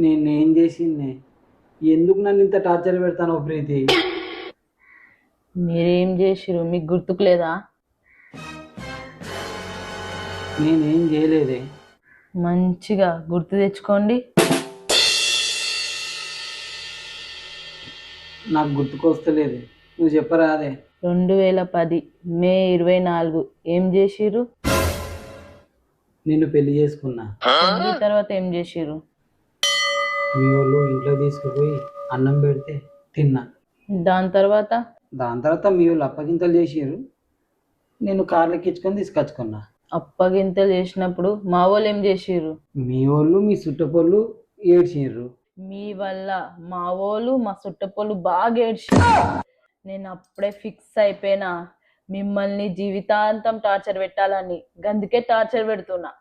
నేనేం చేసింది? ఎందుకు నన్ను ఇంత టార్చర్ పెడతాను ప్రీతి? మీరేం చేసిరు మీకు గుర్తుకు లేదా? నేనేం చేయలేదే. మంచిగా గుర్తు తెచ్చుకోండి. నాకు గుర్తుకొస్తలేదు, నువ్వు చెప్పరాదే. 2010 మే 24 ఏం చేసిరు? నిన్ను పెళ్లి చేసుకున్నా. పెళ్లి తర్వాత ఏం చేసిరు? మీ వాళ్ళు ఇంట్లో తీసుకుపోయి అన్నం పెడితే తిన్నా. దాని తర్వాత దాని తర్వాత మీ వాళ్ళు అప్పగింతలు చేసిర్రు, నేను కార్లు ఎక్కించుకొని తీసుకొచ్చుకున్నా. అప్పగింతలు చేసినప్పుడు మా వాళ్ళు ఏం చేసిర్రు? మీ వాళ్ళు మీ చుట్టపోళ్ళు ఏడ్చిర్రు. మీ వల్ల మా వాళ్ళు మా చుట్టపోళ్ళు బాగా ఏడ్చిర్రు. నేను అప్పుడే ఫిక్స్ అయిపోయినా మిమ్మల్ని జీవితాంతం టార్చర్ పెట్టాలని, గందుకే టార్చర్ పెడుతున్నా.